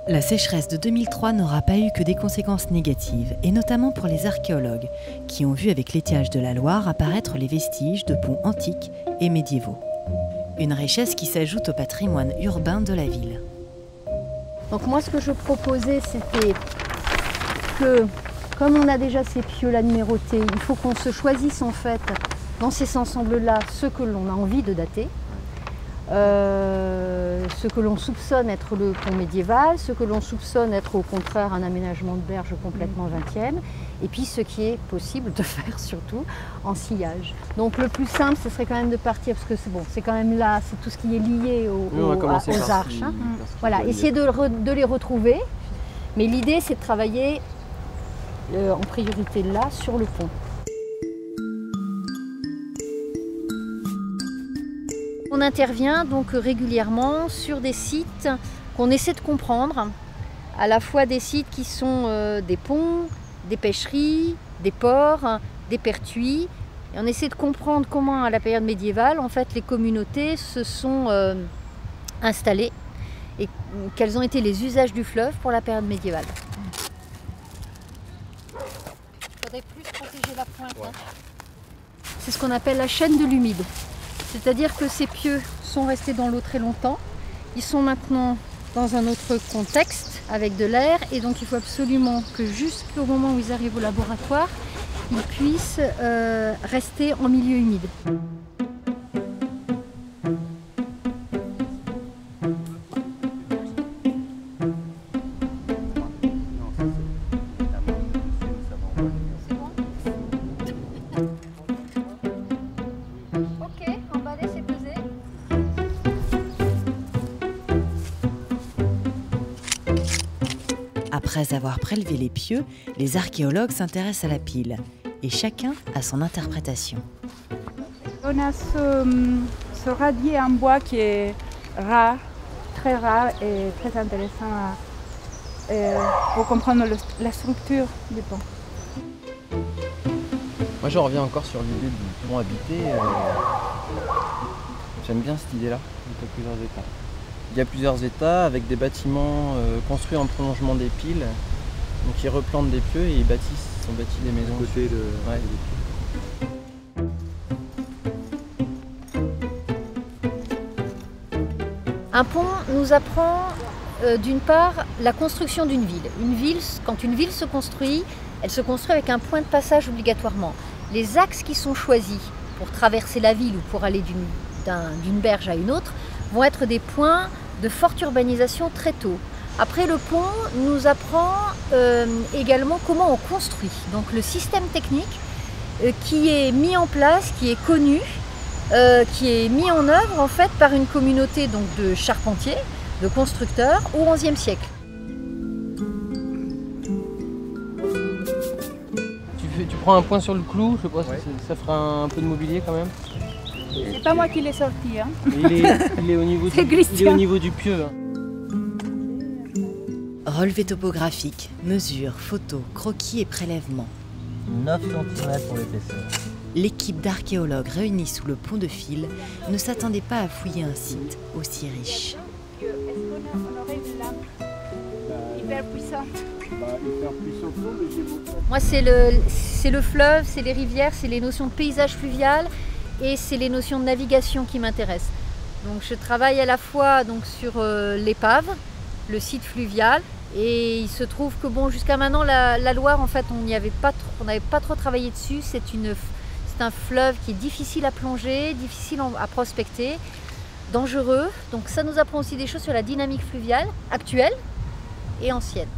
La sécheresse de 2003 n'aura pas eu que des conséquences négatives, et notamment pour les archéologues, qui ont vu avec l'étiage de la Loire apparaître les vestiges de ponts antiques et médiévaux. Une richesse qui s'ajoute au patrimoine urbain de la ville. Donc moi, ce que je proposais, c'était que, comme on a déjà ces pieux-là numérotés, il faut qu'on se choisisse en fait, dans ces ensembles-là, ce que l'on a envie de dater. Ce que l'on soupçonne être le pont médiéval, ce que l'on soupçonne être au contraire un aménagement de berge complètement 20e, et puis ce qui est possible de faire surtout en sillage. Donc le plus simple, ce serait quand même de partir, parce que c'est bon, c'est quand même là, c'est tout ce qui est lié aux arches. Hein. Voilà, essayer de les retrouver, mais l'idée c'est de travailler en priorité là, sur le pont. On intervient donc régulièrement sur des sites qu'on essaie de comprendre, à la fois des sites qui sont des ponts, des pêcheries, des ports, des pertuis. Et on essaie de comprendre comment, à la période médiévale, en fait, les communautés se sont installées et quels ont été les usages du fleuve pour la période médiévale. Il faudrait plus protéger la pointe. Hein. C'est ce qu'on appelle la chaîne de l'humide. C'est-à-dire que ces pieux sont restés dans l'eau très longtemps, ils sont maintenant dans un autre contexte avec de l'air et donc il faut absolument que jusqu'au moment où ils arrivent au laboratoire, ils puissent rester en milieu humide. Après avoir prélevé les pieux, les archéologues s'intéressent à la pile, et chacun a son interprétation. On a ce radier en bois qui est rare, très rare et très intéressant pour comprendre la structure du pont. Moi je reviens encore sur l'idée du pont habité. J'aime bien cette idée-là, il y a plusieurs états. Il y a plusieurs états avec des bâtiments construits en prolongement des piles. Donc ils replantent des pieux et ils ont bâti des maisons. Côté de... Ouais. Un pont nous apprend d'une part la construction d'une ville. Quand une ville se construit, elle se construit avec un point de passage obligatoirement. Les axes qui sont choisis pour traverser la ville ou pour aller d'une berge à une autre vont être des points de forte urbanisation très tôt. Après, le pont nous apprend également comment on construit. Donc le système technique qui est mis en place, qui est connu, qui est mis en œuvre en fait par une communauté donc, de charpentiers, de constructeurs au XIe siècle. Tu prends un point sur le clou, je sais pas, ça fera un peu de mobilier quand même. C'est pas moi qui l'ai sorti. Hein. Il est au niveau du pieu. Hein. Relevé topographique, mesures, photos, croquis et prélèvements. 9 cm pour l'épaisseur. L'équipe d'archéologues réunie sous le pont de Fil ne s'attendait pas à fouiller un site aussi riche. Est-ce qu'on aurait une lampe hyper puissante? Moi, c'est le fleuve, c'est les rivières, c'est les notions de paysage fluvial et c'est les notions de navigation qui m'intéressent. Donc, je travaille à la fois donc, sur l'épave, le site fluvial, et il se trouve que bon, jusqu'à maintenant, la Loire, en fait, on n'avait pas trop travaillé dessus. C'est un fleuve qui est difficile à plonger, difficile à prospecter, dangereux. Donc, ça nous apprend aussi des choses sur la dynamique fluviale actuelle et ancienne.